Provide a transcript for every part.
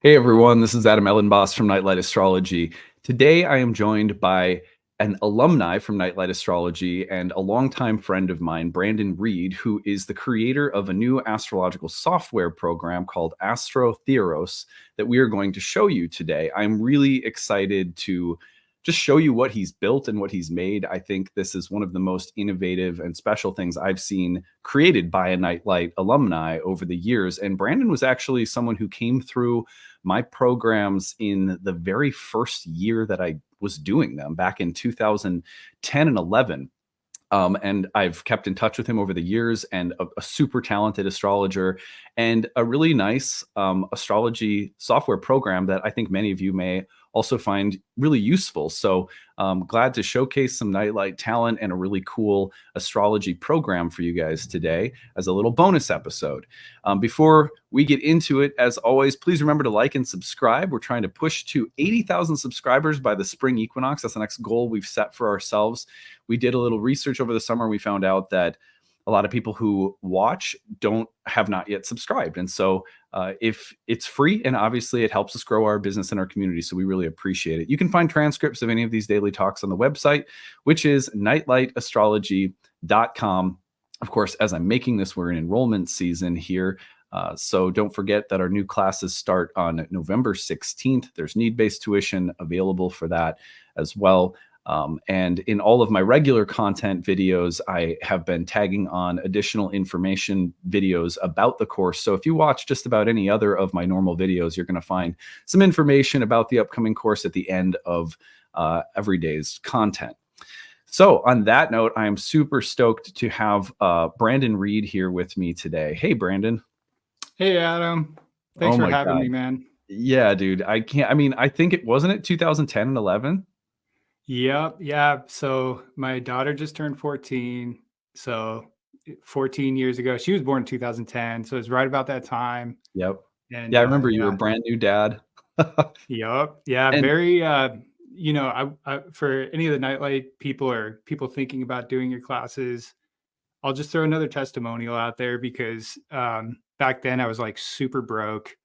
Hey everyone, this is Adam Ellenboss from Nightlight Astrology. Today I am joined by an alumni from Nightlight Astrology and a longtime friend of mine, Brandon Reid, who is the creator of a new astrological software program called Astrotheoros that we are going to show you today. I'm really excited to just show you what he's built and what he's made. I think this is one of the most innovative and special things I've seen created by a Nightlight alumni over the years. And Brandon was actually someone who came through my programs in the very first year that I was doing them back in 2010 and 11. And I've kept in touch with him over the years, and a super talented astrologer and a really nice astrology software program that I think many of you may also find really useful. So glad to showcase some Nightlight talent and a really cool astrology program for you guys today as a little bonus episode. Before we get into it, as always, please remember to like and subscribe. We're trying to push to 80,000 subscribers by the spring equinox. That's the next goal we've set for ourselves. We did a little research over the summer. We found out that a lot of people who watch have not yet subscribed. And so if it's free, and obviously it helps us grow our business and our community, so we really appreciate it. You can find transcripts of any of these daily talks on the website, which is nightlightastrology.com. Of course, as I'm making this, we're in enrollment season here. So don't forget that our new classes start on November 16th. There's need-based tuition available for that as well. And in all of my regular content videos, I have been tagging on additional information videos about the course. So if you watch just about any other of my normal videos, you're going to find some information about the upcoming course at the end of every day's content. So on that note, I am super stoked to have Brandon Reid here with me today. Hey, Brandon. Hey, Adam. Thanks Oh for my having God. me, man. Yeah, dude. I think it wasn't 2010 and 11. Yep. Yeah. So my daughter just turned 14. So 14 years ago, she was born in 2010. So it's right about that time. Yep. And Yeah, I remember you were a yeah, brand new dad. yep. Yeah. And Very, for any of the Nightlight people or people thinking about doing your classes, I'll just throw another testimonial out there because back then I was like super broke,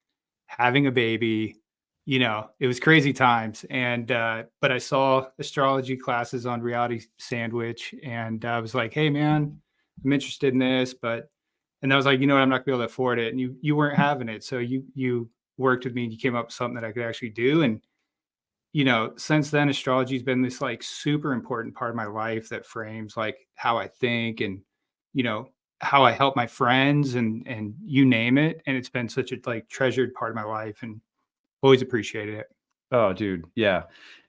having a baby. It was crazy times. And but I saw astrology classes on Reality Sandwich, and I was like, hey man, I'm interested in this. And I was like, you know what, I'm not gonna be able to afford it. And you weren't having it. So you worked with me and you came up with something that I could actually do. And since then, astrology's been this like super important part of my life that frames like how I think and you know how I help my friends and you name it. And it's been such a like treasured part of my life and always appreciated it. oh, dude, yeah.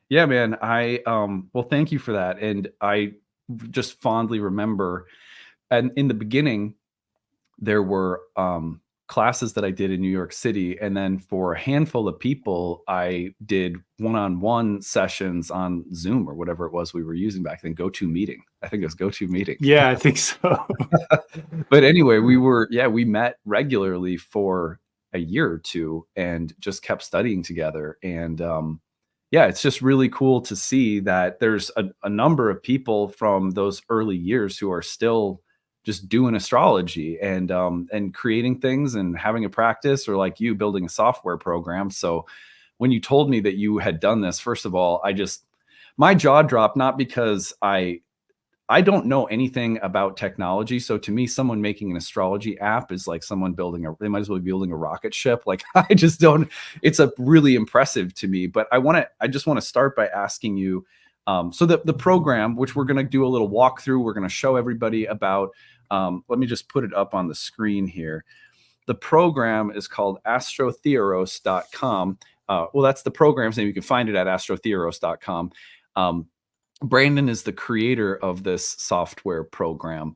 Yeah, man. Well, thank you for that. And I just fondly remember, and in the beginning, there were classes that I did in New York City. And then for a handful of people, I did one-on-one sessions on Zoom or whatever it was we were using back then, GoToMeeting. I think it was GoToMeeting. Yeah, I think so. But anyway, we met regularly for a year or two and just kept studying together. And yeah, it's just really cool to see that there's a number of people from those early years who are still just doing astrology and creating things and having a practice, or like you building a software program. So when you told me that you had done this, first of all, my jaw dropped, not because I don't know anything about technology. So to me, someone making an astrology app is like someone they might as well be building a rocket ship. Like I just don't, it's a really impressive to me. But I just want to start by asking you, so the program, which we're going to do a little walkthrough, we're going to show everybody about, let me just put it up on the screen here. The program is called astrotheoros.com. Well, that's the program's name. You can find it at astrotheoros.com. Brandon is the creator of this software program.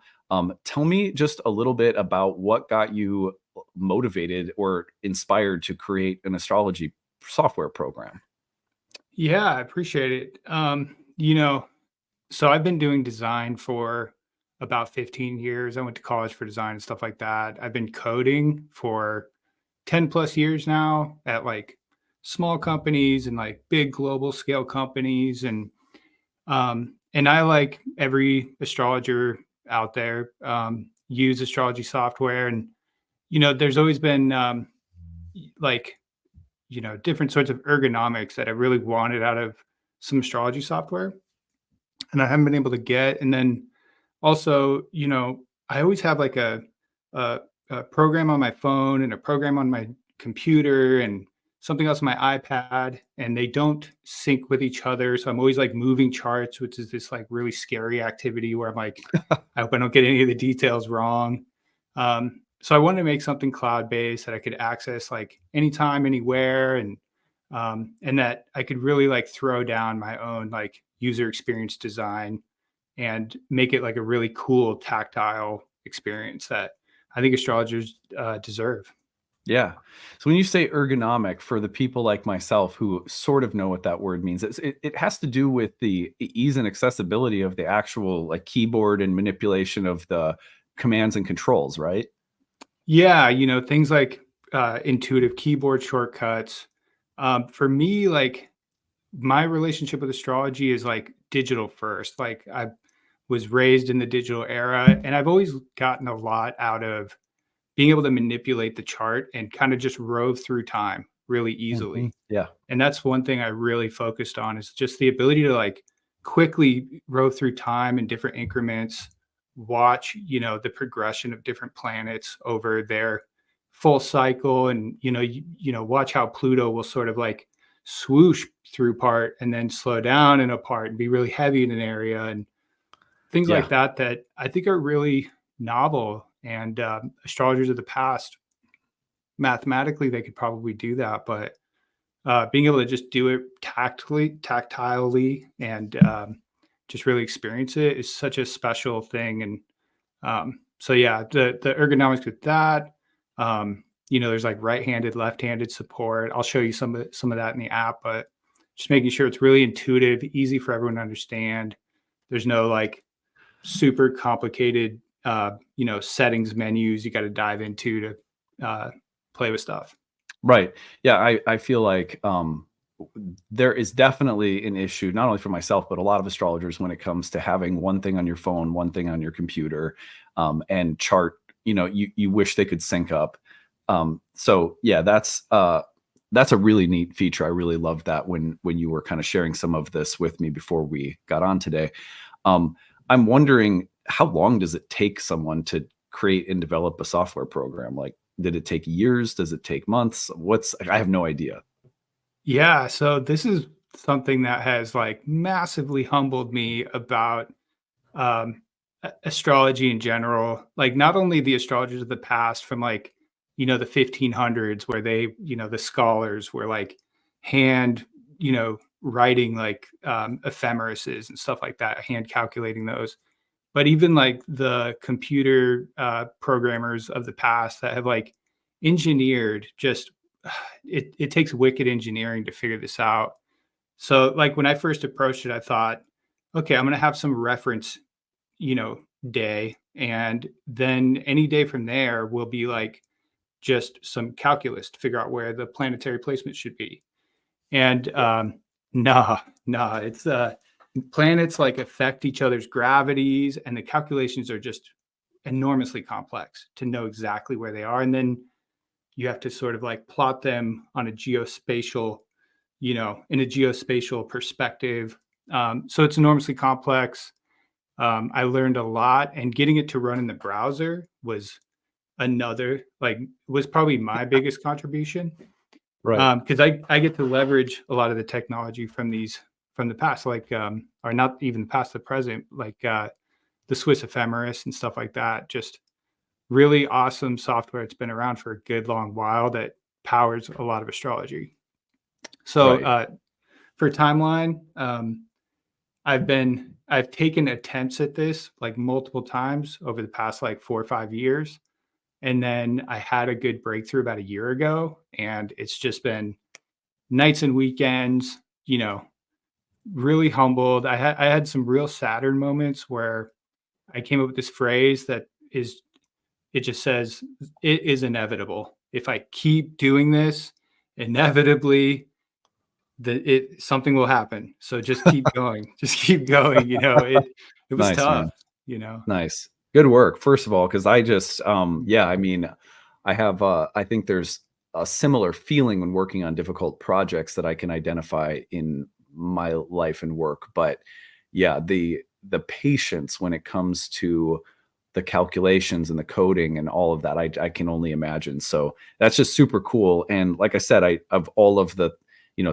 Tell me just a little bit about what got you motivated or inspired to create an astrology software program. Yeah, I appreciate it. So I've been doing design for about 15 years. I went to college for design and stuff like that. I've been coding for 10 plus years now at like small companies and like big global scale companies. And I, like every astrologer out there, use astrology software. And, there's always been like different sorts of ergonomics that I really wanted out of some astrology software, and I haven't been able to get. And then also, I always have like a, a program on my phone and a program on my computer and something else on my iPad, and they don't sync with each other. So I'm always like moving charts, which is this like really scary activity where I'm like, I hope I don't get any of the details wrong. So I wanted to make something cloud based that I could access like anytime, anywhere, and that I could really like throw down my own like user experience design and make it like a really cool tactile experience that I think astrologers deserve. Yeah. So when you say ergonomic, for the people like myself who sort of know what that word means, it has to do with the ease and accessibility of the actual like keyboard and manipulation of the commands and controls, right? Yeah, things like intuitive keyboard shortcuts. For me, like my relationship with astrology is like digital first. Like I was raised in the digital era, and I've always gotten a lot out of being able to manipulate the chart and kind of just rove through time really Mhm. easily. Yeah. And that's one thing I really focused on is just the ability to like quickly rove through time in different increments, watch, the progression of different planets over their full cycle, and watch how Pluto will sort of like swoosh through part and then slow down in a part and be really heavy in an area, and things like Yeah. that I think are really novel. And astrologers of the past, mathematically, they could probably do that, but being able to just do it tactilely, and just really experience it is such a special thing. And so, yeah, the ergonomics with that, there's like right-handed, left-handed support. I'll show you some of that in the app, but just making sure it's really intuitive, easy for everyone to understand. There's no like super complicated, settings menus you got to dive into to play with stuff. Right. Yeah, I feel like there is definitely an issue, not only for myself, but a lot of astrologers when it comes to having one thing on your phone, one thing on your computer, and chart. You wish they could sync up. So yeah, that's a really neat feature. I really loved that when you were kind of sharing some of this with me before we got on today. Um, I'm wondering, how long does it take someone to create and develop a software program? Like, did it take years? Does it take months? I have no idea. Yeah, so this is something that has like massively humbled me about astrology in general. Like not only the astrologers of the past from like the 1500s, where the scholars were like hand writing like ephemerises and stuff like that, hand calculating those, but even like the computer programmers of the past that have like engineered just it takes wicked engineering to figure this out. So like when I first approached it, I thought, okay, I'm going to have some reference, you know, day, and then any day from there will be like just some calculus to figure out where the planetary placement should be. And no, no, it's planets like affect each other's gravities, and the calculations are just enormously complex to know exactly where they are. And then you have to sort of like plot them on a geospatial, in a geospatial perspective. So it's enormously complex. I learned a lot, and getting it to run in the browser was probably my biggest contribution, Right. because I get to leverage a lot of the technology from the past, like or not even the past, the present, like the Swiss ephemeris and stuff like that. Just really awesome software. It's been around for a good long while that powers a lot of astrology. So Right. for timeline, I've taken attempts at this like multiple times over the past like 4 or 5 years. And then I had a good breakthrough about a year ago. And it's just been nights and weekends, really humbled. I had some real Saturn moments where I came up with this phrase that is it just says it is inevitable. If I keep doing this, inevitably something will happen. So just keep going. Just keep going. It was Nice, tough, man. you know. Nice. Good work, first of all, because I just, yeah, I mean, I think there's a similar feeling when working on difficult projects that I can identify in my life and work. But yeah, the patience when it comes to the calculations and the coding and all of that, I can only imagine. So that's just super cool. And like I said, of all of the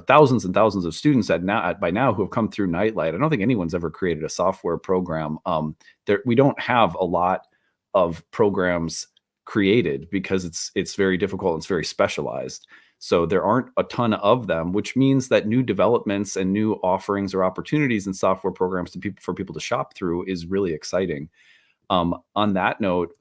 thousands and thousands of students by now who have come through Nightlight, I don't think anyone's ever created a software program. We don't have a lot of programs created because it's very difficult. It's very specialized. So there aren't a ton of them, which means that new developments and new offerings or opportunities in software programs for people to shop through is really exciting. On that note,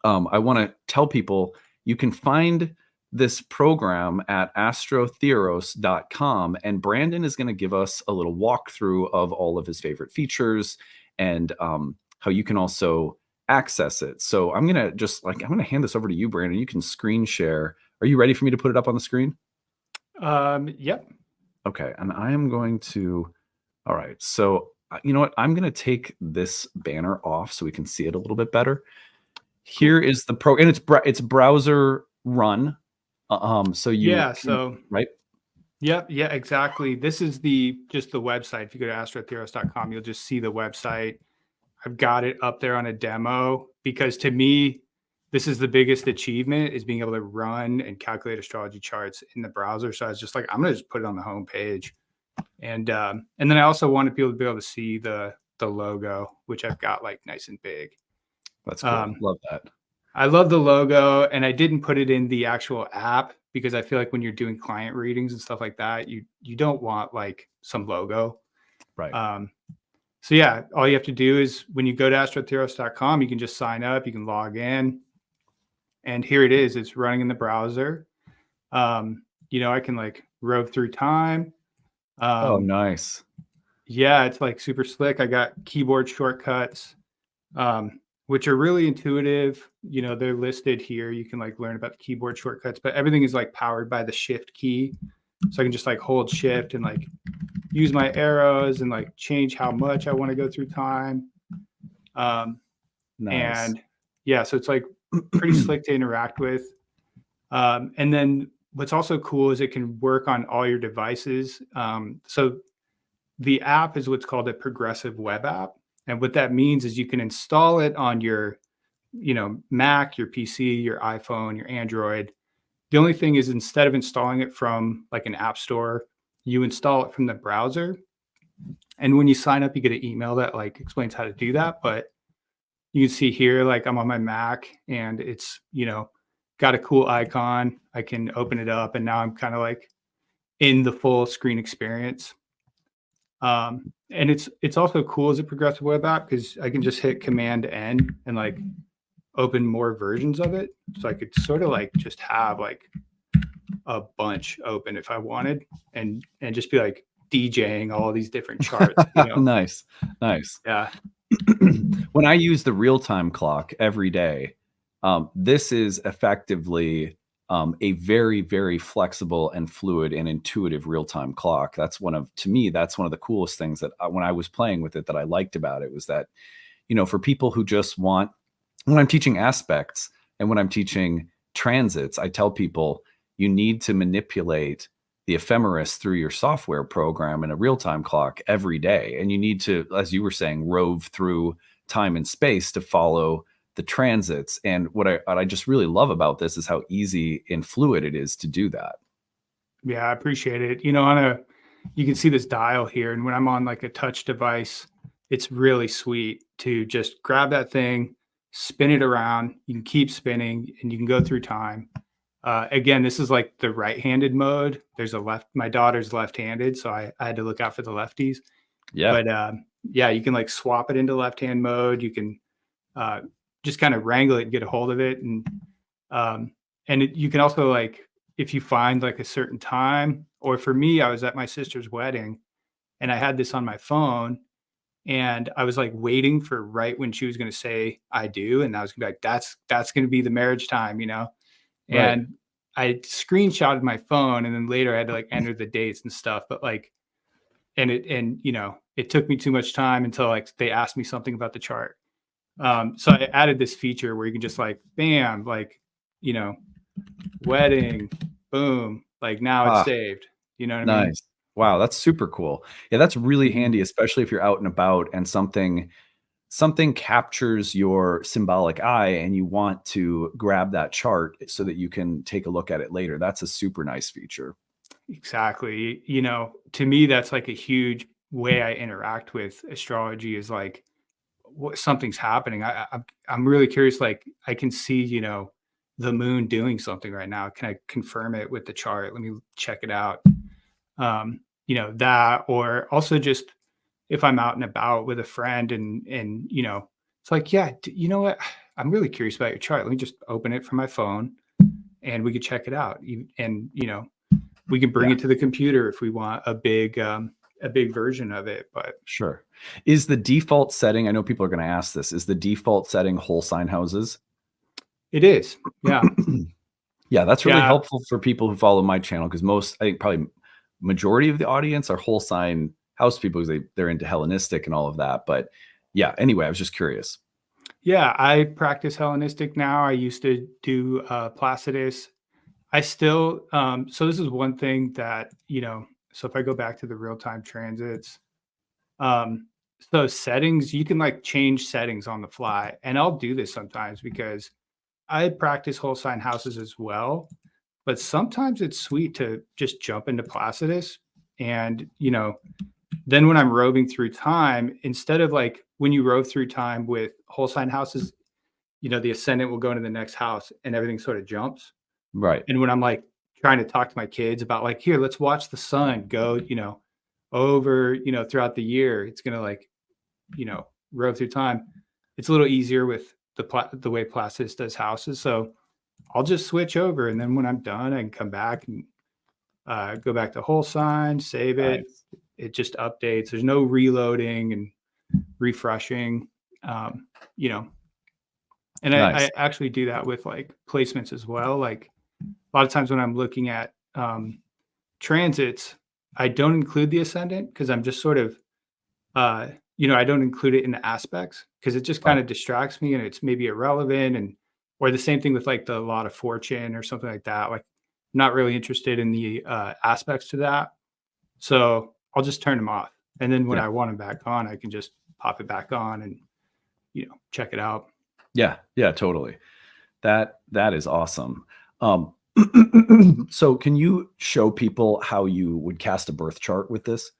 I want to tell people you can find this program at astrotheoros.com, and Brandon is going to give us a little walkthrough of all of his favorite features and how you can also access it. So I'm going to hand this over to you, Brandon. You can screen share. Are you ready for me to put it up on the screen? Yep. Okay. And I am going to, all right. So you know what? I'm going to take this banner off so we can see it a little bit better. Here is the and it's browser run. So right. Yep. Yeah, exactly. This is just the website. If you go to astrotheoros.com, you'll just see the website. I've got it up there on a demo because to me, this is the biggest achievement is being able to run and calculate astrology charts in the browser. So I was just like, I'm going to just put it on the home page. And then I also wanted people to be able to see the logo, which I've got like nice and big. That's cool. Love that. I love the logo, and I didn't put it in the actual app because I feel like when you're doing client readings and stuff like that, you don't want like some logo. Right. So yeah, all you have to do is when you go to astrotheoros.com, you can just sign up, you can log in, and here it is. It's running in the browser. I can like rove through time. Oh, nice. Yeah, it's like super slick. I got keyboard shortcuts, which are really intuitive. They're listed here. You can like learn about the keyboard shortcuts, but everything is like powered by the shift key. So I can just like hold shift and like use my arrows and like change how much I want to go through time. Nice. And yeah, so it's like pretty slick to interact with. And then what's also cool is it can work on all your devices. So the app is what's called a progressive web app. And what that means is you can install it on your, Mac, your PC, your iPhone, your Android. The only thing is instead of installing it from like an app store, you install it from the browser. And when you sign up, you get an email that like explains how to do that. But you can see here, like I'm on my Mac and it's, got a cool icon. I can open it up and now I'm kind of like in the full screen experience. And it's also cool as a progressive web app because I can just hit Command N and like open more versions of it. So I could sort of like just have like a bunch open if I wanted and just be like DJing all these different charts. Nice. Yeah. When I use the RealTime Clock every day, this is effectively a very, very flexible and fluid and intuitive real-time clock. That's one of the coolest things that when I was playing with it that I liked about it was that, for people who just want, when I'm teaching aspects and when I'm teaching transits, I tell people you need to manipulate the ephemeris through your software program in a real-time clock every day. And you need to, as you were saying, rove through time and space to follow the transits. And what I just really love about this is how easy and fluid it is to do that. Yeah, I appreciate it. You can see this dial here. And when I'm on like a touch device, it's really sweet to just grab that thing, spin it around. You can keep spinning and you can go through time. Again, this is like the right-handed mode. My daughter's left-handed, so I had to look out for the lefties. Yeah. But you can like swap it into left-hand mode. You can just kind of wrangle it and get a hold of it. And you can also like, if you find like a certain time, or for me, I was at my sister's wedding and I had this on my phone and I was like waiting for right when she was going to say, I do. And I was gonna be like, that's going to be the marriage time, Right. And I screenshotted my phone and then later I had to like enter the dates and stuff. But like, it took me too much time until like they asked me something about the chart. So I added this feature where you can just like, bam, like, wedding, boom, like now it's Ah, saved. You know what I mean? nice. Wow, that's super cool. Yeah, that's really Mhm. handy, especially if you're out and about and something captures your symbolic eye and you want to grab that chart so that you can take a look at it later. That's a super nice feature. Exactly. You know, to me, that's like a huge way I interact with astrology is like what something's happening. I'm really curious. Like I can see, the moon doing something right now. Can I confirm it with the chart? Let me check it out. That, or also just if I'm out and about with a friend and it's like, yeah, you know what? I'm really curious about your chart. Let me just open it from my phone and we could check it out. And we can bring Yeah, it to the computer if we want a big version of it. But sure. Is the default setting, I know people are going to ask this, is the default setting whole sign houses? it is, yeah, Yeah, that's really yeah, helpful for people who follow my channel because most, I think probably majority of the audience are whole sign house people because they're into Hellenistic and all of that. But yeah, anyway, I was just curious. yeah. I practice Hellenistic now. I used to do Placidus. I still so this is one thing that so if I go back to the real time transits, um so settings, you can like change settings on the fly, and I'll do this sometimes because I practice whole sign houses as well, but sometimes it's sweet to just jump into Placidus. And then when I'm roving through time, instead of like when you rove through time with whole sign houses, the ascendant will go into the next house and everything sort of jumps. Right. And when I'm like trying to talk to my kids about like, here, let's watch the sun go, over, throughout the year, it's gonna like, rove through time. It's a little easier with the way Placidus does houses. So I'll just switch over, and then when I'm done, I can come back and go back to whole sign, save it. Nice. It just updates. There's no reloading and refreshing. Um, you know, and I Nice. actually do that with like placements as well. Like a lot of times when I'm looking at transits, I don't include the ascendant because I'm just sort of, I don't include it in the aspects because it just kind Right. of distracts me and it's maybe irrelevant. And or the same thing with like the lot of fortune or something like that. Like, I'm not really interested in the aspects to that, so I'll just turn them off. And then when Yeah. I want them back on, I can just pop it back on and check it out. Yeah. Yeah. Totally. That is awesome. Um, so can you show people how you would cast a birth chart with this?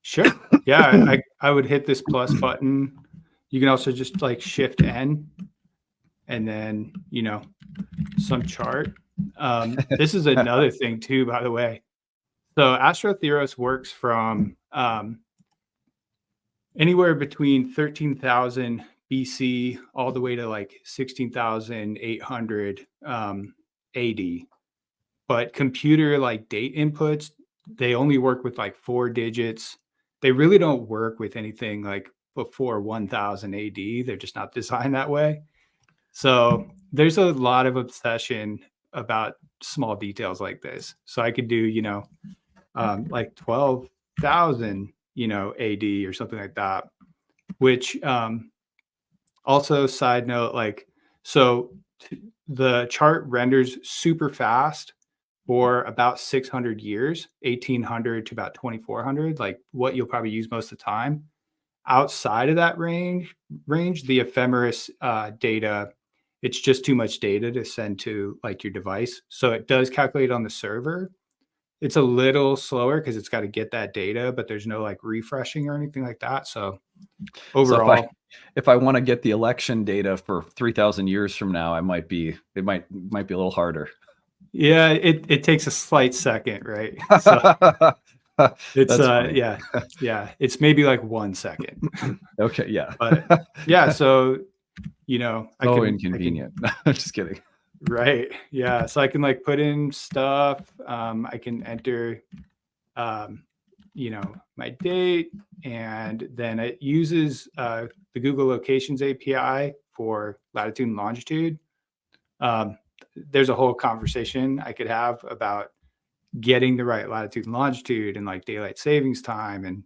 Sure. Yeah, I would hit this plus button. You can also just like shift N and then, some chart. This is another thing too, by the way. So Astrotheoros works from anywhere between 13,000 BC all the way to like 16,800 AD. But computer like date inputs, they only work with like 4 digits. They really don't work with anything like before 1000 AD. They're just not designed that way. So there's a lot of obsession about small details like this. So I could do, like 12,000, AD or something like that, which also side note, like, so the chart renders super fast for about 600 years, 1800 to about 2400, like what you'll probably use most of the time. Outside of that range, the ephemeris data, it's just too much data to send to like your device. So it does calculate on the server. It's a little slower because it's got to get that data, but there's no like refreshing or anything like that. So So overall, if I want to get the election data for 3,000 years from now, it might be a little harder. yeah, it takes a slight second, right? So it's That's funny. yeah, it's maybe like 1 second. Okay, yeah. But yeah, so I So can inconvenient. I'm just kidding. right. Yeah. So I can like put in stuff. I can enter um, my date, and then it uses the Google Locations API for latitude and longitude. Um, there's a whole conversation I could have about getting the right latitude and longitude and like daylight savings time, and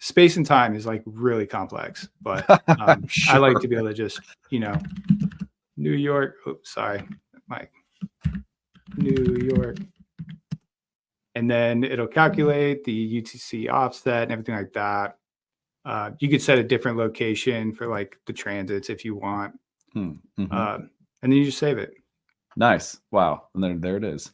space and time is like really complex, but I'm I like sure. to be able to just, New York. Oops, sorry. My New York. And then it'll calculate the UTC offset and everything like that. You could set a different location for like the transits if you want. Mm-hmm. And then you just save it. Nice. Wow. And there it is.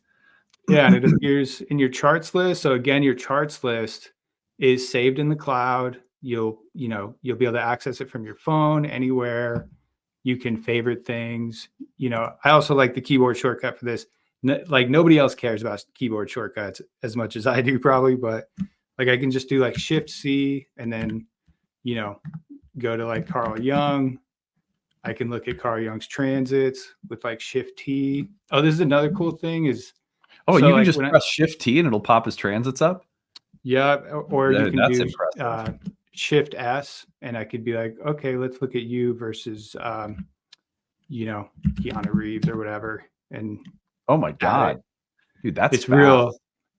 Yeah, and it appears in your charts list. So again, your charts list is saved in the cloud. You'll be able to access it from your phone anywhere. You can favorite things. I also like the keyboard shortcut for this. Like nobody else cares about keyboard shortcuts as much as I do probably, but like I can just do like Shift C and then, go to like Carl Jung. I can look at Carl Jung's transits with like Shift T. Oh, this is another cool thing is, Oh, so you can like just press Shift T and it'll pop his transits up? Yeah, or you can That's do impressive. Shift S, and I could be like, okay, let's look at you versus, Keanu Reeves or whatever, and Oh my God, dude, that's it's fast. real.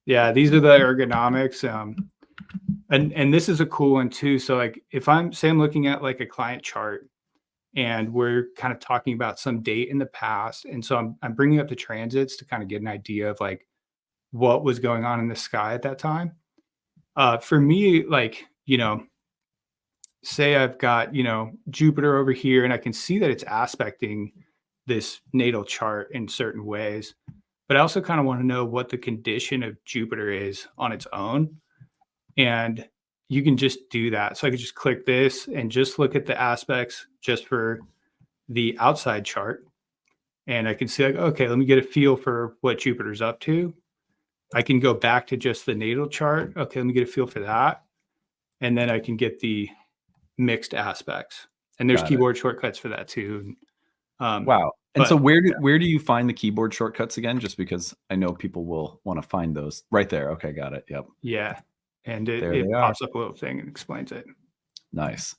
Yeah, these are the ergonomics, and this is a cool one too. So like, if I'm looking at like a client chart, and we're kind of talking about some date in the past, and so I'm bringing up the transits to kind of get an idea of like what was going on in the sky at that time. For me, like, say I've got, Jupiter over here and I can see that it's aspecting this natal chart in certain ways, but I also kind of want to know what the condition of Jupiter is on its own. And you can just do that. So I could just click this and just look at the aspects just for the outside chart. And I can see like, okay, let me get a feel for what Jupiter's up to. I can go back to just the natal chart. Okay, let me get a feel for that. And then I can get the mixed aspects. And there's keyboard shortcuts for that too. Wow. And so where do you find the keyboard shortcuts again? Just because I know people will want to find those right there. Okay, got it. Yep. Yeah. And it pops up a little thing and explains it. Nice.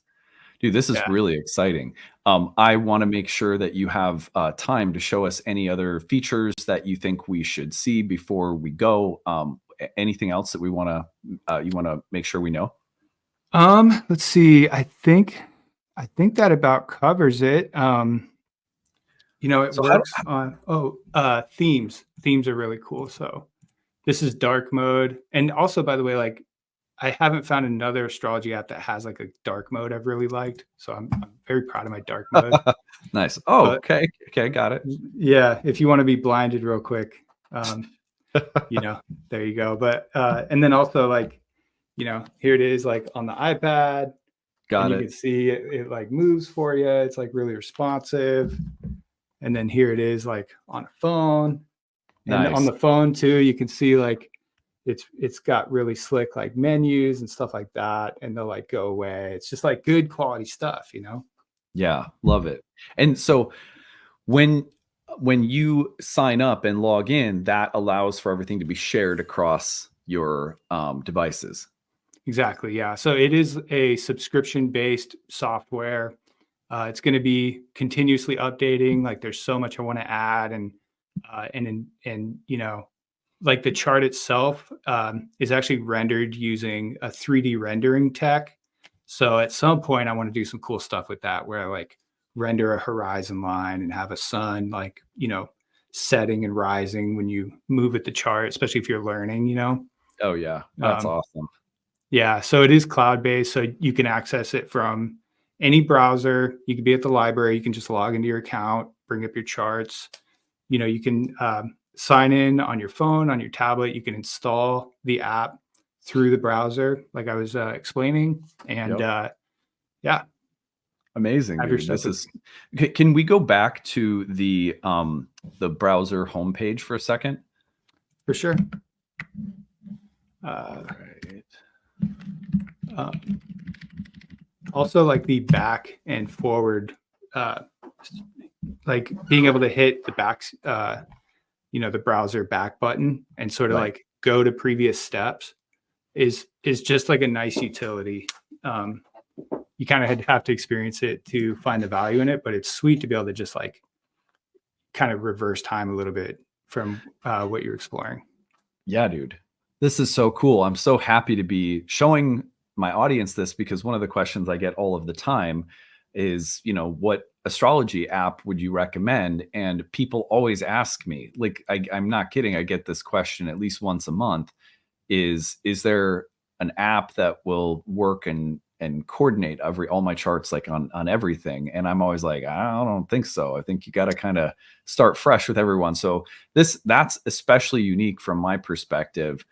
Dude, this is really exciting. I want to make sure that you have time to show us any other features that you think we should see before we go. Anything else that you want to make sure we know? Let's see. I think that about covers it. It works on themes. Themes are really cool. So this is dark mode. And also, by the way, like I haven't found another astrology app that has like a dark mode I've really liked. So I'm very proud of my dark mode. Nice. Oh, okay. Okay, got it. Yeah, if you want to be blinded real quick, there you go. But and then also like, here it is like on the iPad. Got it. You can see it like moves for you. It's like really responsive. And then here it is like on a phone. And on the phone too, you can see like it's got really slick like menus and stuff like that, and they'll like go away. It's just like good quality stuff, Yeah, love it. And so when you sign up and log in, that allows for everything to be shared across your devices. Exactly. Yeah. So it is a subscription-based software. It's going to be continuously updating. Like there's so much I want to add, and like the chart itself is actually rendered using a 3D rendering tech. So at some point, I want to do some cool stuff with that, where I like render a horizon line and have a sun like setting and rising when you move at the chart, especially if you're learning. Oh yeah, that's awesome. Yeah, so it is cloud-based, so you can access it from any browser. You can be at the library. You can just log into your account, bring up your charts. You can sign in on your phone, on your tablet. You can install the app through the browser, like I was explaining. And yeah. Amazing. Dude. Can we go back to the browser homepage for a second? For sure. Right. Also like the back and forward, like being able to hit the back, the browser back button and sort of like go to previous steps is just like a nice utility. You kind of have to experience it to find the value in it, but it's sweet to be able to just like kind of reverse time a little bit from what you're exploring. Yeah, dude. This is so cool. I'm so happy to be showing my audience this, because one of the questions I get all of the time is, what astrology app would you recommend? And people always ask me, like, I'm not kidding. I get this question at least once a month. Is there an app that will work and coordinate all my charts like on everything? And I'm always like, I don't think so. I think you got to kind of start fresh with everyone. So that's especially unique from my perspective.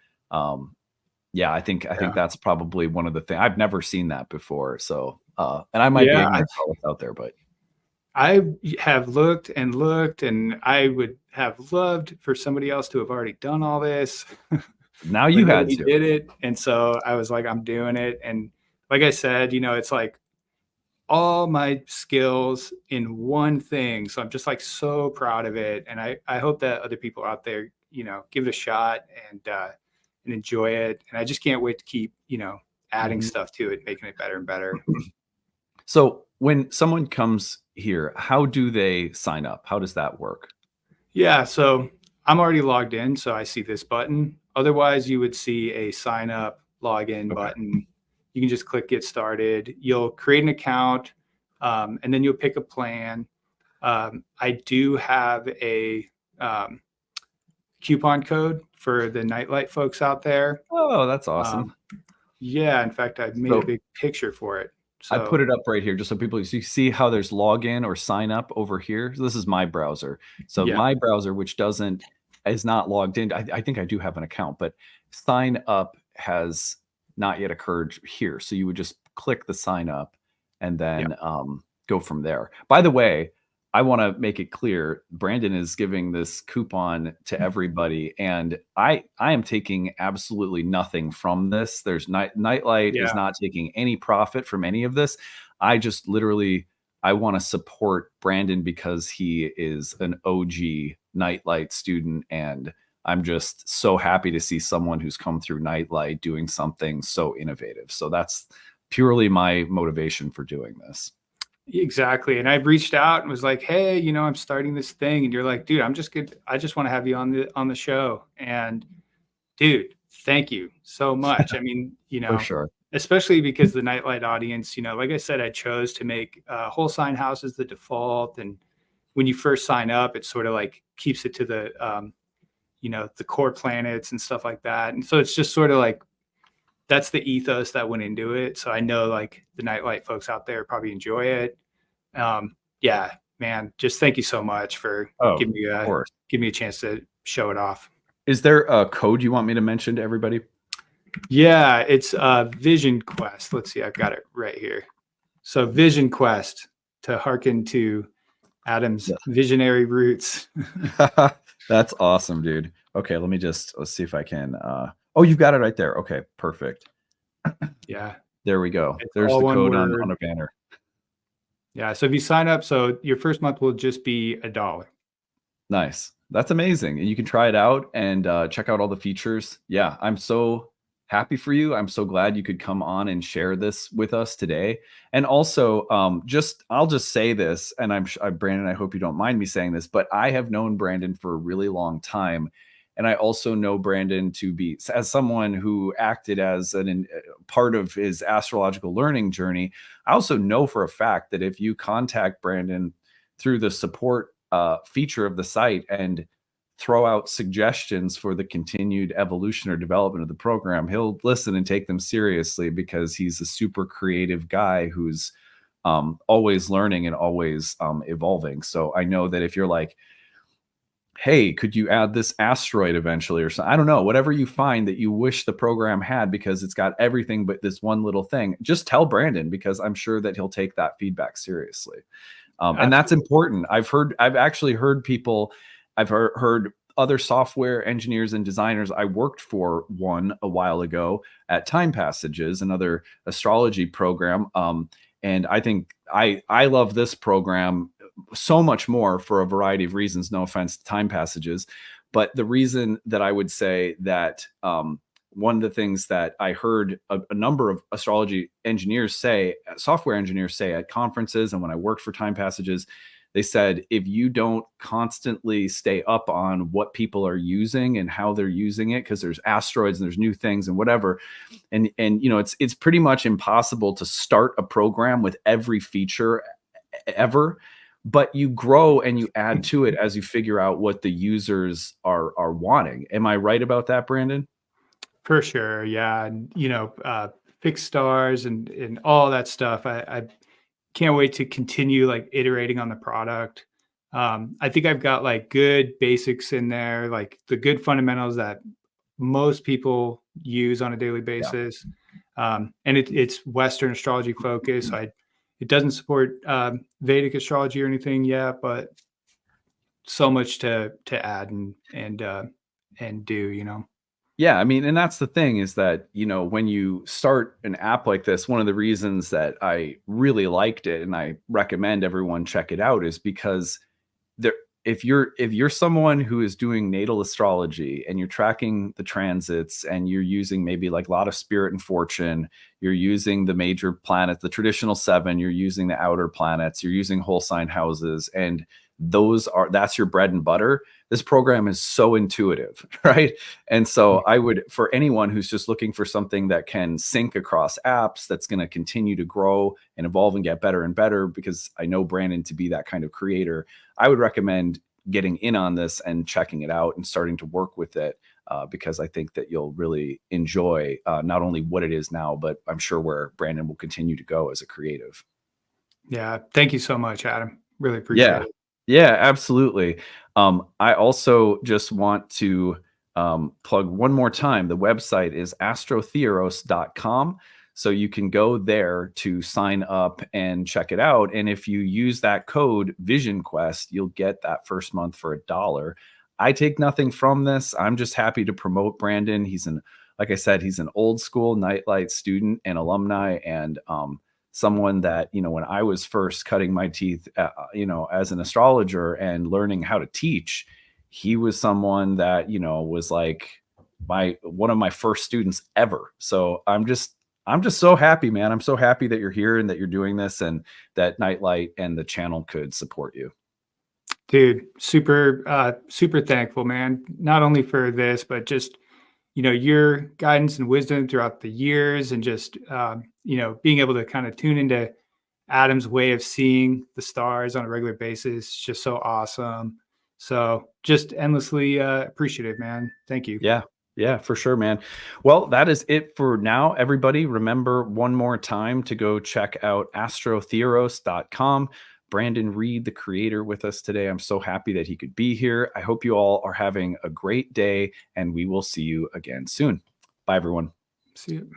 Yeah, I think that's probably one of the things. I've never seen that before. So and I might be Yeah, ignorant to what's out there, but I have looked and looked, and I would have loved for somebody else to have already done all this, now but you had nobody to. did it. And so I was like, I'm doing it. And like I said, it's like all my skills in one thing. So I'm just like so proud of it. And I hope that other people out there, give it a shot and enjoy it. And I just can't wait to keep, adding Mhm. stuff to it, making it better and better. So when someone comes here, how do they sign up? How does that work? Yeah, so I'm already logged in, so I see this button. Otherwise, you would see a sign up, login Okay. button. You can just click get started. You'll create an account, and then you'll pick a plan. I do have a um, coupon code for the Nightlight folks out there. Oh, that's awesome. Um, yeah, in fact, I made a So big picture for it. I put So it up right here just so people so you see how there's login or sign up over here. So this is my browser. So yeah, my browser, which doesn't is not logged in. I think I do have an account, but sign up has not yet occurred here. So you would just click the sign up and yeah, then go from there. By the way, I want to make it clear, Brandon is giving this coupon to everybody, and I am taking absolutely nothing from this. There's Nightlight is yeah. not taking any profit from any of this. I just literally I want to support Brandon because he is an OG Nightlight student, and I'm just so happy to see someone who's come through Nightlight doing something so innovative. So that's purely my motivation for doing this. Exactly. And I've reached out and was like, "Hey, I'm starting this thing." And you're like, "Dude, I'm just good. I just want to have you on the show." And dude, thank you so much. I mean, For sure. especially because the Nightlight audience, like I said, I chose to make whole sign houses the default. And when you first sign up, it sort of like keeps it to the core planets and stuff like that. And so it's just sort of like that's the ethos that went into it. So I know like the Nightlight folks out there probably enjoy it. Yeah, man, just thank you so much for Oh, giving of me a course. giving me a chance to show it off. Is there a code you want me to mention to everybody? Yeah, it's Vision Quest. Let's see, I've got it right here. So Vision Quest to hearken to Adam's visionary roots. That's awesome, dude. Okay, let's see if I can oh, you've got it right there. Okay, perfect. Yeah, There we go. it's There's all the one code word. on a banner. Yeah, so if you sign up, so your first month will just be $1. Nice. That's amazing. And you can try it out and check out all the features. Yeah, I'm so happy for you. I'm so glad you could come on and share this with us today. And also, I'll just say this, and Brandon, I hope you don't mind me saying this, but I have known Brandon for a really long time. And I also know Brandon to be, as someone who acted as part of his astrological learning journey. I also know for a fact that if you contact Brandon through the support feature of the site and throw out suggestions for the continued evolution or development of the program, he'll listen and take them seriously because he's a super creative guy who's always learning and always evolving. So I know that if you're like, hey, could you add this asteroid eventually or something? I don't know, whatever you find that you wish the program had because it's got everything but this one little thing, just tell Brandon because I'm sure that he'll take that feedback seriously. And that's Absolutely. important. I've actually heard people, I've heard other software engineers and designers. I worked for one a while ago at Time Passages, another astrology program. And I think I love this program so much more for a variety of reasons. No offense to Time Passages, but the reason that I would say that one of the things that I heard a number of astrology engineers say, software engineers say at conferences, and when I worked for Time Passages, they said if you don't constantly stay up on what people are using and how they're using it, because there's asteroids and there's new things and whatever, and it's pretty much impossible to start a program with every feature ever. but you grow and you add to it as you figure out what the users are wanting. Am I right about that, Brandon? For sure, yeah, and, fixed stars and all that stuff. I can't wait to continue, like, iterating on the product. I think I've got, like, good basics in there, like, the good fundamentals that most people use on a daily Yeah. basis. And it's Western astrology focused. It doesn't support Vedic astrology or anything yet, but so much to add and do, Yeah, I mean, and that's the thing is that, when you start an app like this, one of the reasons that I really liked it and I recommend everyone check it out is because there if you're someone who is doing natal astrology and you're tracking the transits and you're using maybe like a lot of spirit and fortune, you're using the major planets, the traditional seven, you're using the outer planets, you're using whole sign houses, and that's your bread and butter. This program is so intuitive, right? And so I would, for anyone who's just looking for something that can sync across apps, that's going to continue to grow and evolve and get better and better, because I know Brandon to be that kind of creator, I would recommend getting in on this and checking it out and starting to work with it, because I think that you'll really enjoy not only what it is now, but I'm sure where Brandon will continue to go as a creative. Yeah. Thank you so much, Adam. Really appreciate Yeah. it. Yeah, absolutely. I also just want to plug one more time. The website is astrotheoros.com. So you can go there to sign up and check it out. And if you use that code Vision Quest, you'll get that first month for $1. I take nothing from this. I'm just happy to promote Brandon. Like I said, he's an old school Nightlight student and alumni, and someone that, when I was first cutting my teeth, as an astrologer and learning how to teach, he was someone that, was like one of my first students ever. So I'm just so happy, man. I'm so happy that you're here and that you're doing this and that Nightlight and the channel could support you. Dude, super thankful, man. Not only for this, but just, your guidance and wisdom throughout the years and just, being able to kind of tune into Adam's way of seeing the stars on a regular basis is just so awesome. So just endlessly appreciative, man. Thank you. Yeah. Yeah, for sure, man. Well, that is it for now, everybody. Remember one more time to go check out astrotheoros.com. Brandon Reid, the creator, with us today. I'm so happy that he could be here. I hope you all are having a great day, and we will see you again soon. Bye, everyone. See you.